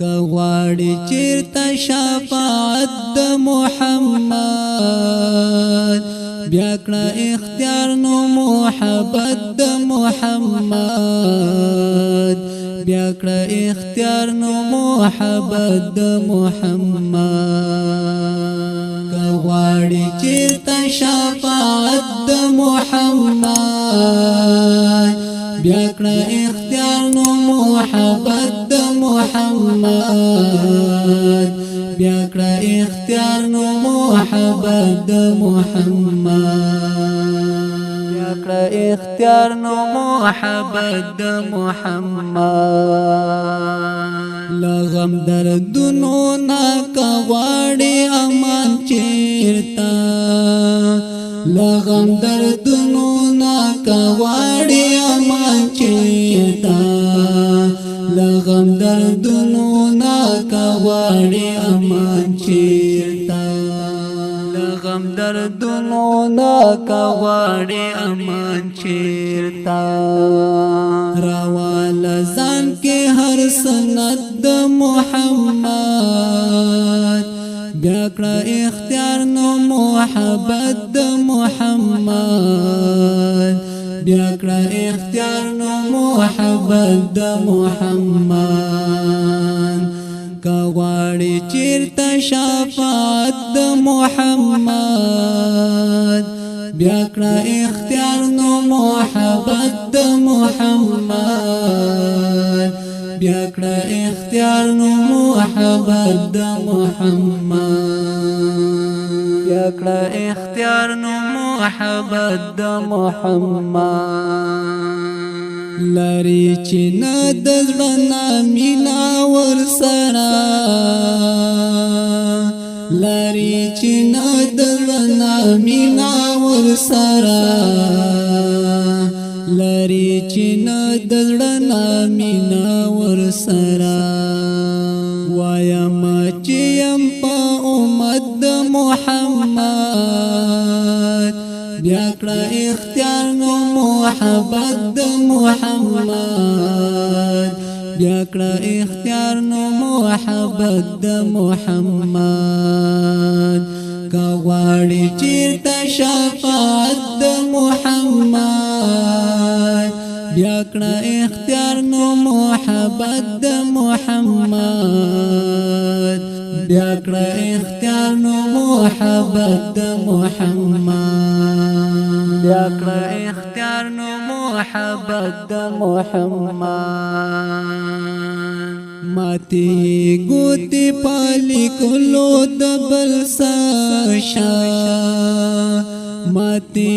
کغواړي چیرته شفاعت د محمد بیا کړه اختیار نو محبت د محمد بیا کړه اختیار نو محبت د محمد کغواړي چیرته شفاعت د محمد بیا کړه اختیار نو محبت د محمد بیا کړه اختیار نو محبت د محمد بیا کړه اختیار نو محبت د محمد لغم دردونو نا کغواړي امان چیرتا لغم دردونو نا کغواړي امان چیرتا لغم دردونو نا کغواړي امان چیرتا لغم دردونو نا کغواړي امان چیرتا راوال ځان کې هر سنت د محمد بیا کړه اختیار نو محبت د محمد بیا کړه اختیار نو محبت د محمد کغواړي چیرته شفاعت د محمد بیا کړه اختیار نو محبت د محمد بیا کړه اختیار نو محبت د محمد بیا کړه اختیار نو محبت د محمد لری چې نه د زړه نه مینا ورسره لری چې نه د زړه نه مینا ورسره لری چې نه د زړه نه مینا ورسره وایم چې يم په امت د محمد بیا کړه اختیار نو محبت د محمد بیا کړه اختیار نو محبت د محمد کغواړي چیرته شفاعت د محمد بیا کړه اختیار نو محبت د محمد بیا کړه اختیار نو محبت د محمد بیا کړه اختیار نو محبت د محمد ماتی ګوتی پالی کولو د بل ساشا ماتی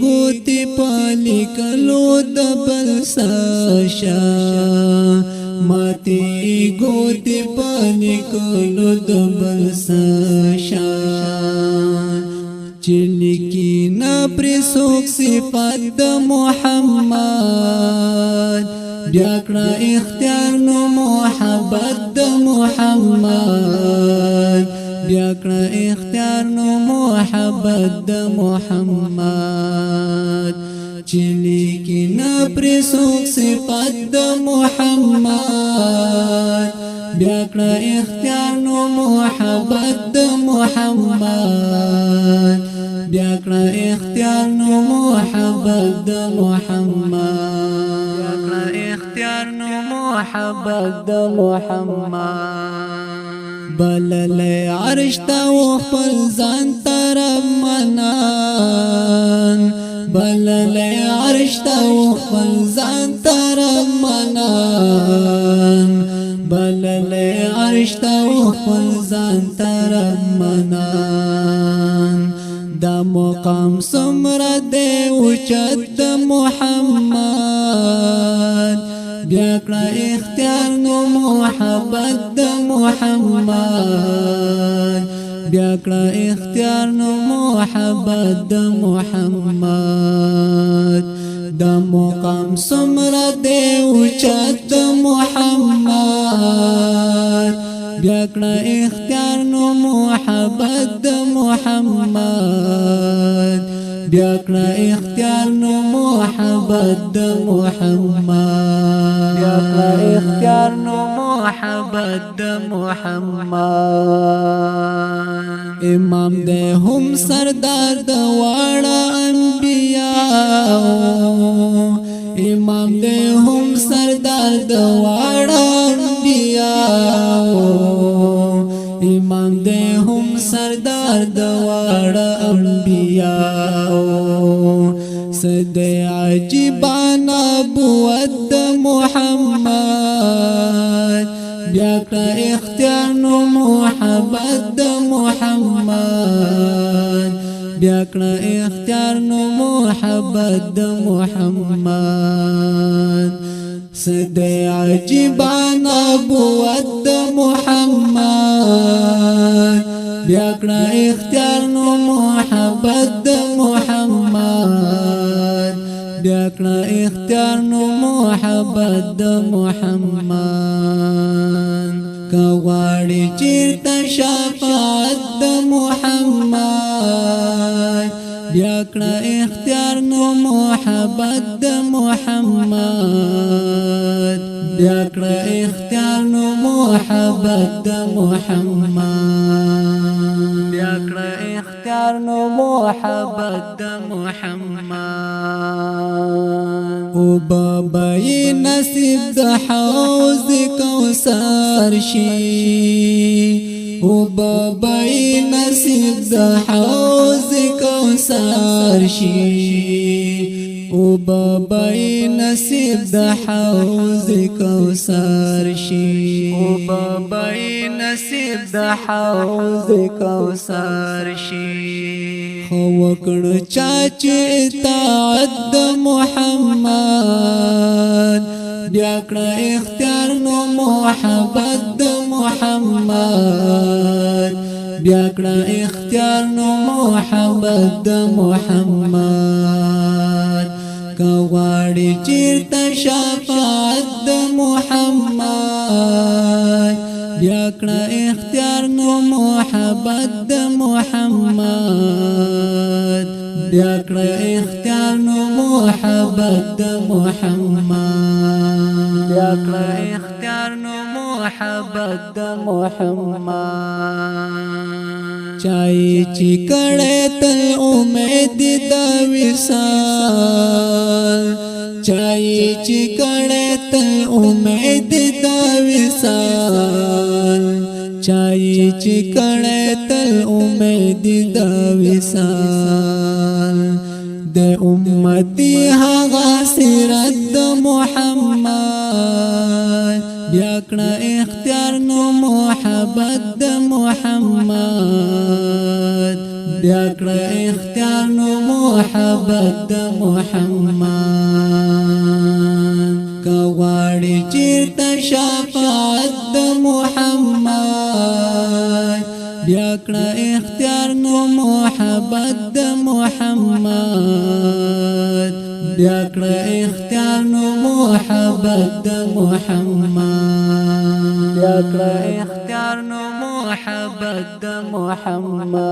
ګوتی پالی کولو د بل ساشا ماتی ګوتی پالی کولو د بل ساشا چلیکی نا پر سوک صفات د محمد بیا کړه اختیار نو محبت د محمد بیا کړه اختیار نو محبت د محمد چلیکی نا پر سوک صفات د محمد بیا کړه اختیار نو محبت د محمد بیا کړه اختیار نو محبت د محمد بیا کړه اختیار نو محبت د محمد بلل عرش ته خپل ځان طرف منان بلل عرش ته خپل ځان طرف منان بلل عرش ته خپل ځان طرف منان دا مقام سمره دی اوچت د محمد بیا کړه اختیار نو محبت د محمد بیا کړه اختیار نو محبت د محمد دا مقام سمره دی اوچت د محمد بیا کړه اختیار نو محبت د محمد بیا کړه اختیار نو محبت د محمد بیا کړه اختیار نو محبت د محمد امام دې هم سردار د واړه انبیاء امام دې هم سردار د واړه انبیاء امام دې هم سردار د واړه انبیاء صد عجیب نبوت د محمد بیا کړه اختیار نو محبت د محمد بیا کړه اختیار نو محبت د محمد صد عجیب نبوت د محمد بیا کړه اختیار نو محبت د محمد بیا کړه اختیار نو محبت د محمد کا غواړي چیرته شفاعت د محمد بیا کړه اختیار نو محبت د محمد بیا کړه اختیار نو محبت د محمد بیا کړه اختیار نو محبت د محمد او بابای نصیب د حوض کوثر شي او بابای نصیب د حوض کوثر شي او بابای نصیب د حوض کوثر شي او بابای نصیب د حوض کوثر شي خو وکړه چې اطاعت د محمد بیا کړه اختیار نو محبت د محمد بیا کړه اختیار نو محبت د محمد کا غواړي چیرته شفاعت د محمد بیا کړه اختیار نو محبت د محمد بیا کړه اختیار نو محبت د محمد بیا کړه اختیار نو محبت د محمد چای چې کړه تل امید د وصال چای چې کړه تل امید د وصال چای چې کړه تل امید د وصال د امتی هغه سیرت د محمد بیا کړه اختیار نو محبت د محمد بیا کړه اختیار نو محبت د محمد کا غواړي چیرته شفاعت د محمد بیا کړه اختیار نو محبت د محمد بیا کړه اختیار نو محبت د محمد بیا کړه اختیار نو محبت د محمد